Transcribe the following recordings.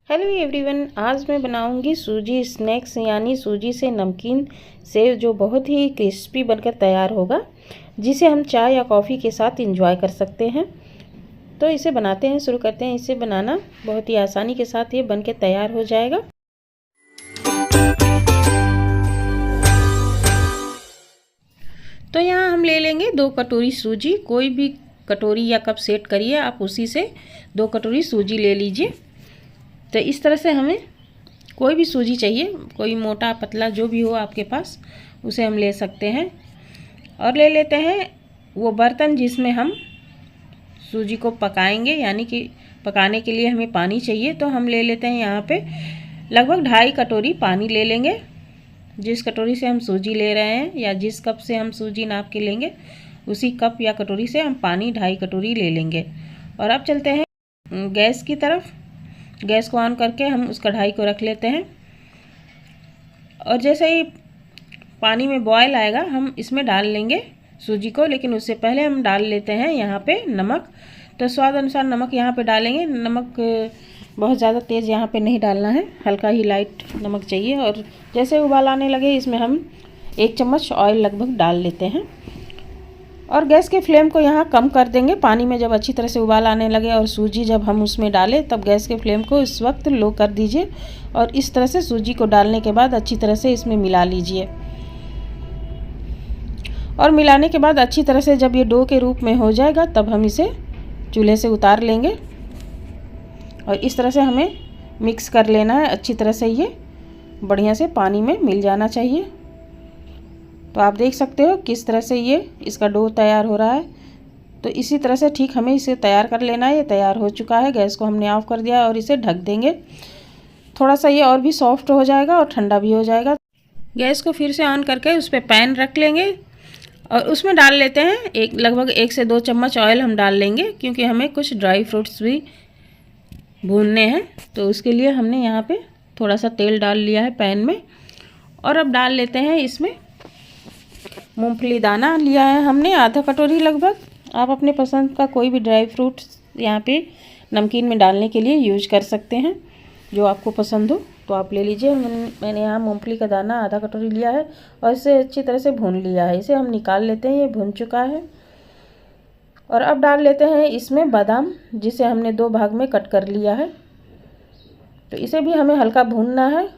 Hello everyone, आज मैं बनाऊंगी सूजी स्नैक्स यानी सूजी से नमकीन सेव जो बहुत ही क्रिस्पी बनकर तैयार होगा, जिसे हम चाय या कॉफ़ी के साथ एंजॉय कर सकते हैं। तो इसे बनाते हैं, शुरू करते हैं। इसे बनाना बहुत ही आसानी के साथ ये बनकर तैयार हो जाएगा। तो यहाँ हम ले लेंगे 2 कटोरी सूजी। कोई भी कटोरी या कप सेट करिए आप, उसी से 2 कटोरी सूजी ले लीजिए। तो इस तरह से हमें कोई भी सूजी चाहिए, कोई मोटा पतला जो भी हो आपके पास, उसे हम ले सकते हैं। और ले लेते हैं वो बर्तन जिसमें हम सूजी को पकाएंगे, यानी कि पकाने के लिए हमें पानी चाहिए। तो हम ले लेते हैं यहाँ पे लगभग 2.5 कटोरी पानी ले लेंगे। जिस कटोरी से हम सूजी ले रहे हैं या जिस कप से हम सूजी नाप के लेंगे, उसी कप या कटोरी से हम पानी 2.5 कटोरी ले लेंगे। और अब चलते हैं गैस की तरफ। गैस को ऑन करके हम उस कढ़ाई को रख लेते हैं। और जैसे ही पानी में बॉयल आएगा, हम इसमें डाल लेंगे सूजी को। लेकिन उससे पहले हम डाल लेते हैं यहाँ पे नमक। तो स्वाद अनुसार नमक यहाँ पे डालेंगे। नमक बहुत ज़्यादा तेज़ यहाँ पे नहीं डालना है, हल्का ही लाइट नमक चाहिए। और जैसे उबाल आने लगे, इसमें हम 1 चम्मच ऑयल लगभग डाल लेते हैं। और गैस के फ्लेम को यहाँ कम कर देंगे। पानी में जब अच्छी तरह से उबाल आने लगे और सूजी जब हम उसमें डालें, तब गैस के फ्लेम को इस वक्त लो कर दीजिए। और इस तरह से सूजी को डालने के बाद अच्छी तरह से इसमें मिला लीजिए। और मिलाने के बाद अच्छी तरह से जब ये डो के रूप में हो जाएगा, तब हम इसे चूल्हे से उतार लेंगे। और इस तरह से हमें मिक्स कर लेना है अच्छी तरह से। ये बढ़िया से पानी में मिल जाना चाहिए। तो आप देख सकते हो किस तरह से ये इसका डो तैयार हो रहा है। तो इसी तरह से ठीक हमें इसे तैयार कर लेना है। ये तैयार हो चुका है। गैस को हमने ऑफ कर दिया और इसे ढक देंगे। थोड़ा सा ये और भी सॉफ्ट हो जाएगा और ठंडा भी हो जाएगा। गैस को फिर से ऑन करके उस पर पैन रख लेंगे और उसमें डाल लेते हैं लगभग 1 से 2 चम्मच ऑयल हम डाल लेंगे, क्योंकि हमें कुछ ड्राई फ्रूट्स भी भूनने हैं। तो उसके लिए हमने यहाँ पे थोड़ा सा तेल डाल लिया है पैन में। और अब डाल लेते हैं इसमें मूंगफली दाना लिया है हमने, आधा कटोरी लगभग। आप अपने पसंद का कोई भी ड्राई फ्रूट्स यहाँ पे नमकीन में डालने के लिए यूज कर सकते हैं, जो आपको पसंद हो तो आप ले लीजिए। मैंने यहाँ मूंगफली का दाना आधा कटोरी लिया है और इसे अच्छी तरह से भून लिया है। इसे हम निकाल लेते हैं, ये भून चुका है। और अब डाल लेते हैं इसमें बादाम, जिसे हमने 2 भाग में कट कर लिया है। तो इसे भी हमें हल्का भूनना है।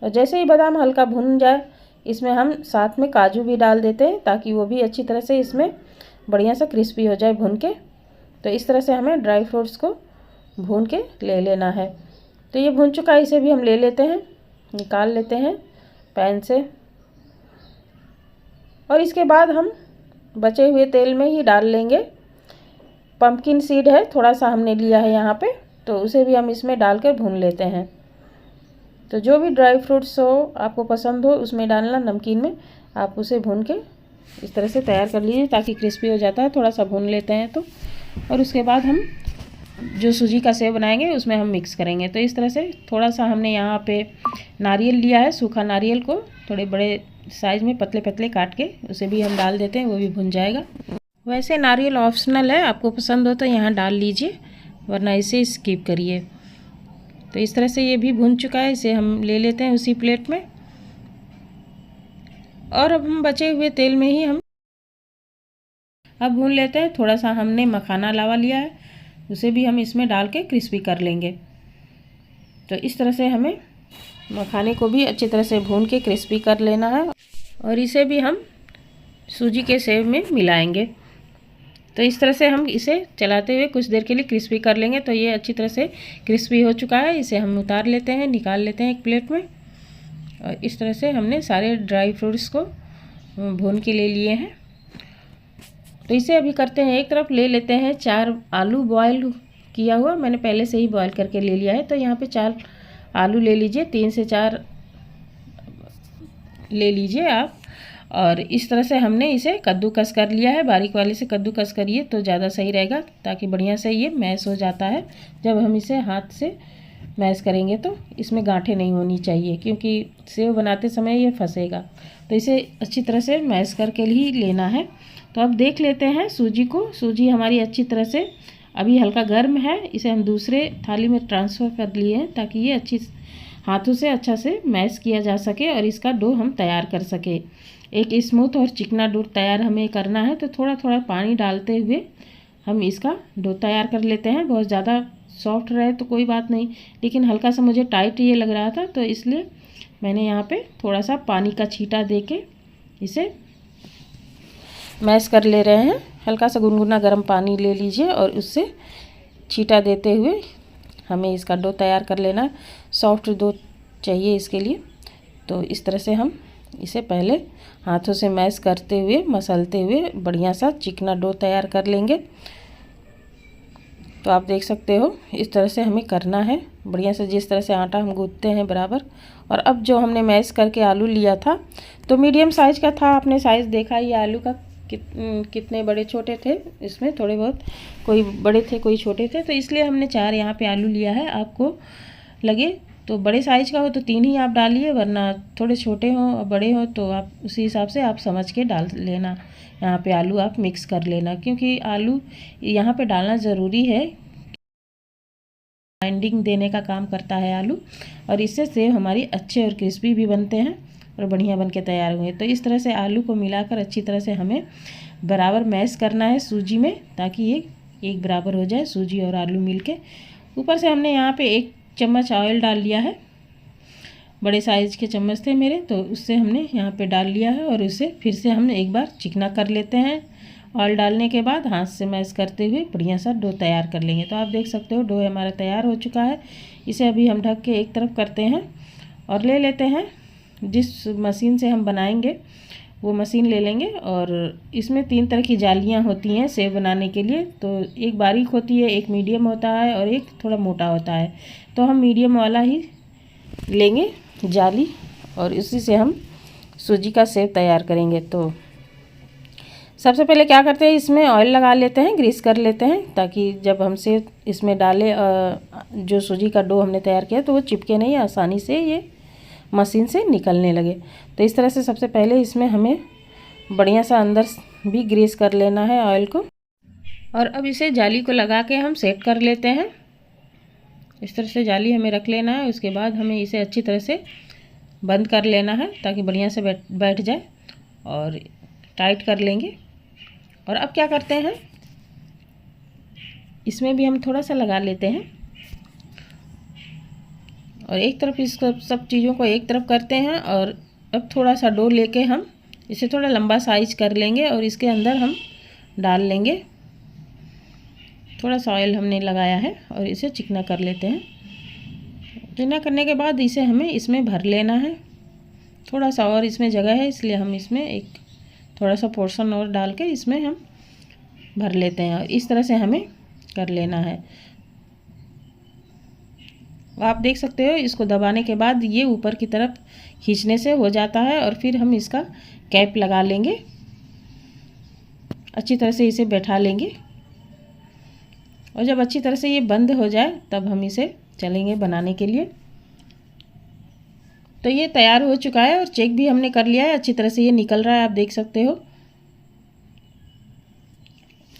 और जैसे ही बादाम हल्का भून जाए, इसमें हम साथ में काजू भी डाल देते हैं, ताकि वो भी अच्छी तरह से इसमें बढ़िया सा क्रिस्पी हो जाए भून के। तो इस तरह से हमें ड्राई फ्रूट्स को भून के ले लेना है। तो ये भून चुका है, इसे भी हम ले लेते हैं, निकाल लेते हैं पैन से। और इसके बाद हम बचे हुए तेल में ही डाल लेंगे पंपकिन सीड है, थोड़ा सा हमने लिया है यहाँ पे, तो उसे भी हम इसमें डालकर भून लेते हैं। तो जो भी ड्राई फ्रूट्स हो आपको पसंद हो उसमें डालना, नमकीन में आप उसे भून के इस तरह से तैयार कर लीजिए, ताकि क्रिस्पी हो जाता है। थोड़ा सा भून लेते हैं तो। और उसके बाद हम जो सूजी का सेव बनाएंगे उसमें हम मिक्स करेंगे। तो इस तरह से थोड़ा सा हमने यहाँ पे नारियल लिया है, सूखा नारियल को थोड़े बड़े साइज़ में पतले पतले काट के उसे भी हम डाल देते हैं, वो भी भुन जाएगा। वैसे नारियल ऑप्शनल है, आपको पसंद हो तो यहाँ डाल लीजिए, वरना इसे स्किप करिए। तो इस तरह से ये भी भुन चुका है, इसे हम ले लेते हैं उसी प्लेट में। और अब हम बचे हुए तेल में ही हम अब भून लेते हैं। थोड़ा सा हमने मखाना लावा लिया है, उसे भी हम इसमें डाल के क्रिस्पी कर लेंगे। तो इस तरह से हमें मखाने को भी अच्छी तरह से भून के क्रिस्पी कर लेना है। और इसे भी हम सूजी के सेव में मिलाएंगे। तो इस तरह से हम इसे चलाते हुए कुछ देर के लिए क्रिस्पी कर लेंगे। तो ये अच्छी तरह से क्रिस्पी हो चुका है, इसे हम उतार लेते हैं, निकाल लेते हैं एक प्लेट में। और इस तरह से हमने सारे ड्राई फ्रूट्स को भून के ले लिए हैं। तो इसे अभी करते हैं, एक तरफ ले लेते हैं 4 आलू बॉयल किया हुआ, मैंने पहले से ही बॉयल करके ले लिया है। तो यहाँ पे 4 आलू ले लीजिए, 3 से 4 ले लीजिए आप। और इस तरह से हमने इसे कद्दूकस कर लिया है, बारीक वाले से कद्दूकस करिए तो ज़्यादा सही रहेगा, ताकि बढ़िया से ये मैश हो जाता है। जब हम इसे हाथ से मैश करेंगे तो इसमें गांठें नहीं होनी चाहिए, क्योंकि सेव बनाते समय ये फंसेगा। तो इसे अच्छी तरह से मैश करके ही लेना है। तो अब देख लेते हैं सूजी को। सूजी हमारी अच्छी तरह से अभी हल्का गर्म है, इसे हम दूसरे थाली में ट्रांसफ़र कर लिए हैं ताकि ये अच्छी हाथों से अच्छा से मैश किया जा सके और इसका डो हम तैयार कर सके। एक स्मूथ और चिकना डो तैयार हमें करना है, तो थोड़ा थोड़ा पानी डालते हुए हम इसका डो तैयार कर लेते हैं। बहुत ज़्यादा सॉफ्ट रहे तो कोई बात नहीं, लेकिन हल्का सा मुझे टाइट ये लग रहा था, तो इसलिए मैंने यहाँ पे थोड़ा सा पानी का छींटा दे के इसे मैश कर ले रहे हैं। हल्का सा गुनगुना गर्म पानी ले लीजिए और उससे छींटा देते हुए हमें इसका डो तैयार कर लेना है। सॉफ्ट डो चाहिए इसके लिए, तो इस तरह से हम इसे पहले हाथों से मैश करते हुए मसलते हुए बढ़िया सा चिकना डो तैयार कर लेंगे। तो आप देख सकते हो इस तरह से हमें करना है बढ़िया से, जिस तरह से आटा हम गूंथते हैं बराबर। और अब जो हमने मैश करके आलू लिया था तो मीडियम साइज़ का था, आपने साइज़ देखा ही आलू का कितने बड़े छोटे थे, इसमें थोड़े बहुत कोई बड़े थे कोई छोटे थे, तो इसलिए हमने 4 यहाँ पे आलू लिया है। आपको लगे तो बड़े साइज़ का हो तो 3 ही आप डालिए, वरना थोड़े छोटे हों और बड़े हों तो आप उसी हिसाब से आप समझ के डाल लेना। यहाँ पे आलू आप मिक्स कर लेना, क्योंकि आलू यहाँ पे डालना ज़रूरी है, बाइंडिंग देने का काम करता है आलू, और इससे सेव हमारी अच्छे और क्रिस्पी भी बनते हैं और बढ़िया बन के तैयार हुए। तो इस तरह से आलू को मिलाकर अच्छी तरह से हमें बराबर मैश करना है सूजी में, ताकि ये एक बराबर हो जाए सूजी और आलू मिलके। ऊपर से हमने यहाँ पे 1 चम्मच ऑयल डाल लिया है, बड़े साइज़ के चम्मच थे मेरे, तो उससे हमने यहाँ पे डाल लिया है और उसे फिर से हम एक बार चिकना कर लेते हैं। ऑयल डालने के बाद हाथ से मैश करते हुए बढ़िया सा डो तैयार कर लेंगे। तो आप देख सकते हो डो हमारा तैयार हो चुका है। इसे अभी हम ढक के एक तरफ करते हैं और ले लेते हैं, जिस मशीन से हम बनाएंगे वो मशीन ले लेंगे। और इसमें 3 तरह की जालियाँ होती हैं सेव बनाने के लिए, तो एक बारीक होती है, एक मीडियम होता है और एक थोड़ा मोटा होता है। तो हम मीडियम वाला ही लेंगे जाली और इसी से हम सूजी का सेव तैयार करेंगे। तो सबसे पहले क्या करते हैं, इसमें ऑयल लगा लेते हैं, ग्रीस कर लेते हैं, ताकि जब हम सेव इसमें डालें जो सूजी का डो हमने तैयार किया तो वो चिपके नहीं, आसानी से ये मशीन से निकलने लगे। तो इस तरह से सबसे पहले इसमें हमें बढ़िया सा अंदर भी ग्रीस कर लेना है ऑयल को, और अब इसे जाली को लगा के हम सेट कर लेते हैं। इस तरह से जाली हमें रख लेना है, उसके बाद हमें इसे अच्छी तरह से बंद कर लेना है ताकि बढ़िया से बैठ जाए, और टाइट कर लेंगे। और अब क्या करते हैं, इसमें भी हम थोड़ा सा लगा लेते हैं और एक तरफ इस सब चीज़ों को एक तरफ करते हैं। और अब थोड़ा सा डो लेके हम इसे थोड़ा लंबा साइज कर लेंगे और इसके अंदर हम डाल लेंगे। थोड़ा सा ऑयल हमने लगाया है और इसे चिकना कर लेते हैं। चिकना करने के बाद इसे हमें इसमें भर लेना है। थोड़ा सा और इसमें जगह है, इसलिए हम इसमें एक थोड़ा सा पोर्शन और डाल के इसमें हम भर लेते हैं, और इस तरह से हमें कर लेना है। आप देख सकते हो इसको दबाने के बाद ये ऊपर की तरफ खींचने से हो जाता है, और फिर हम इसका कैप लगा लेंगे, अच्छी तरह से इसे बैठा लेंगे। और जब अच्छी तरह से ये बंद हो जाए तब हम इसे चलेंगे बनाने के लिए। तो ये तैयार हो चुका है और चेक भी हमने कर लिया है, अच्छी तरह से ये निकल रहा है, आप देख सकते हो।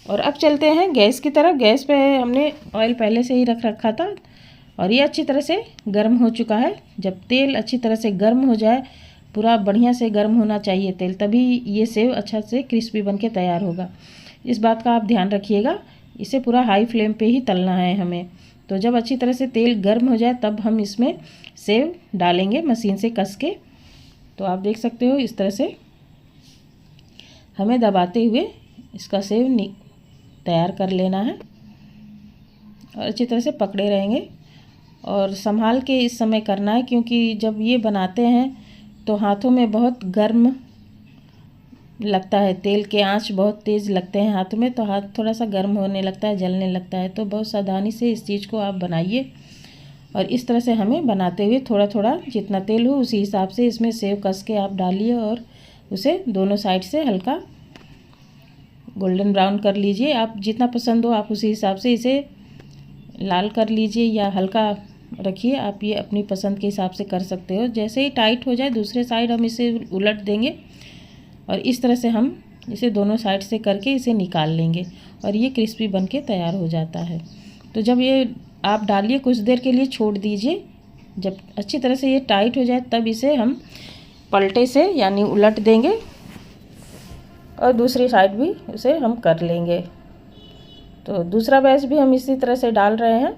और अब चलते हैं गैस की तरफ। गैस पे हमने ऑयल पहले से ही रख रखा था और ये अच्छी तरह से गर्म हो चुका है। जब तेल अच्छी तरह से गर्म हो जाए, पूरा बढ़िया से गर्म होना चाहिए तेल, तभी ये सेव अच्छा से क्रिस्पी बन के तैयार होगा। इस बात का आप ध्यान रखिएगा, इसे पूरा हाई फ्लेम पे ही तलना है हमें। तो जब अच्छी तरह से तेल गर्म हो जाए तब हम इसमें सेव डालेंगे मशीन से कस के। तो आप देख सकते हो इस तरह से हमें दबाते हुए इसका सेव तैयार कर लेना है, और अच्छी तरह से पकड़े रहेंगे और संभाल के इस समय करना है, क्योंकि जब ये बनाते हैं तो हाथों में बहुत गर्म लगता है, तेल के आंच बहुत तेज़ लगते हैं हाथ में, तो हाथ थोड़ा सा गर्म होने लगता है, जलने लगता है। तो बहुत सावधानी से इस चीज़ को आप बनाइए, और इस तरह से हमें बनाते हुए थोड़ा थोड़ा जितना तेल हो उसी हिसाब से इसमें सेव कस के आप डालिए, और उसे दोनों साइड से हल्का गोल्डन ब्राउन कर लीजिए। आप जितना पसंद हो आप उसी हिसाब से इसे लाल कर लीजिए या हल्का रखिए, आप ये अपनी पसंद के हिसाब से कर सकते हो। जैसे ही टाइट हो जाए दूसरे साइड हम इसे उलट देंगे, और इस तरह से हम इसे दोनों साइड से करके इसे निकाल लेंगे और ये क्रिस्पी बन के तैयार हो जाता है। तो जब ये आप डालिए कुछ देर के लिए छोड़ दीजिए, जब अच्छी तरह से ये टाइट हो जाए तब इसे हम पलटे से यानी उलट देंगे और दूसरी साइड भी उसे हम कर लेंगे। तो दूसरा बैच भी हम इसी तरह से डाल रहे हैं।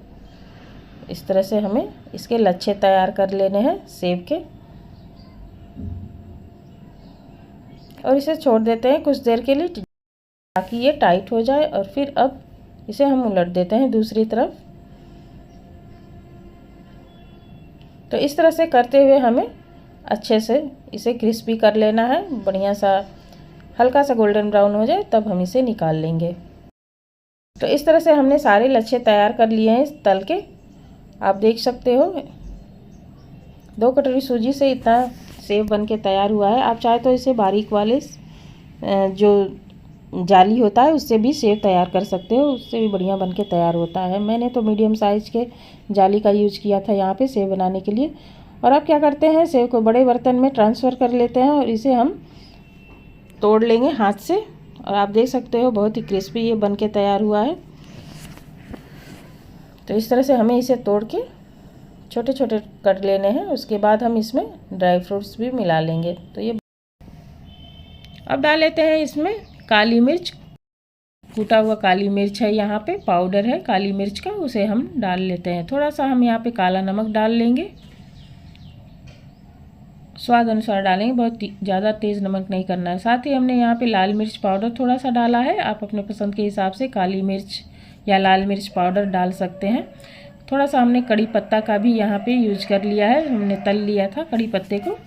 इस तरह से हमें इसके लच्छे तैयार कर लेने हैं सेब के, और इसे छोड़ देते हैं कुछ देर के लिए ताकि ये टाइट हो जाए। और फिर अब इसे हम उलट देते हैं दूसरी तरफ। तो इस तरह से करते हुए हमें अच्छे से इसे क्रिस्पी कर लेना है। बढ़िया सा हल्का सा गोल्डन ब्राउन हो जाए तब हम इसे निकाल लेंगे। तो इस तरह से हमने सारे लच्छे तैयार कर लिए हैं तल के। आप देख सकते हो 2 कटोरी सूजी से इतना सेब बन के तैयार हुआ है। आप चाहे तो इसे बारीक वाले जो जाली होता है उससे भी सेब तैयार कर सकते हो, उससे भी बढ़िया बन के तैयार होता है। मैंने तो मीडियम साइज़ के जाली का यूज किया था यहाँ पे सेब बनाने के लिए। और अब क्या करते हैं, सेब को बड़े बर्तन में ट्रांसफ़र कर लेते हैं और इसे हम तोड़ लेंगे हाथ से। और आप देख सकते हो बहुत ही क्रिस्पी ये बन के तैयार हुआ है। तो इस तरह से हमें इसे तोड़ के छोटे छोटे कर लेने हैं। उसके बाद हम इसमें ड्राई फ्रूट्स भी मिला लेंगे। तो ये अब डाल लेते हैं इसमें काली मिर्च, कूटा हुआ काली मिर्च है, यहाँ पे पाउडर है काली मिर्च का, उसे हम डाल लेते हैं। थोड़ा सा हम यहाँ पे काला नमक डाल लेंगे, स्वाद अनुसार डालेंगे, बहुत ज़्यादा तेज़ नमक नहीं करना है। साथ ही हमने यहाँ पे लाल मिर्च पाउडर थोड़ा सा डाला है। आप अपने पसंद के हिसाब से काली मिर्च या लाल मिर्च पाउडर डाल सकते हैं। थोड़ा सा हमने कड़ी पत्ता का भी यहाँ पे यूज कर लिया है, हमने तल लिया था कड़ी पत्ते को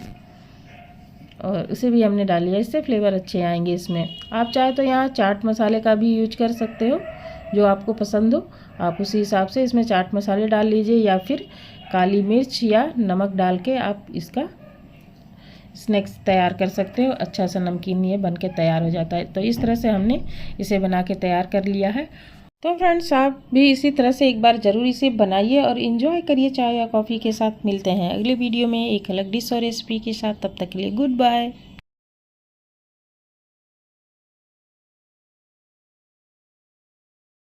और उसे भी हमने डाल लिया। इससे फ्लेवर अच्छे आएंगे इसमें। आप चाहे तो यहाँ चाट मसाले का भी यूज कर सकते हो, जो आपको पसंद हो आप उसी हिसाब से इसमें चाट मसाले डाल लीजिए, या फिर काली मिर्च या नमक डाल के आप इसका स्नैक्स तैयार कर सकते हो। अच्छा सा नमकीन ये बन के तैयार हो जाता है। तो इस तरह से हमने इसे बना के तैयार कर लिया है। तो फ्रेंड्स आप भी इसी तरह से एक बार ज़रूर इसे बनाइए और इन्जॉय करिए चाय या कॉफ़ी के साथ। मिलते हैं अगले वीडियो में एक अलग डिश और रेसिपी के साथ। तब तक के लिए गुड बाय।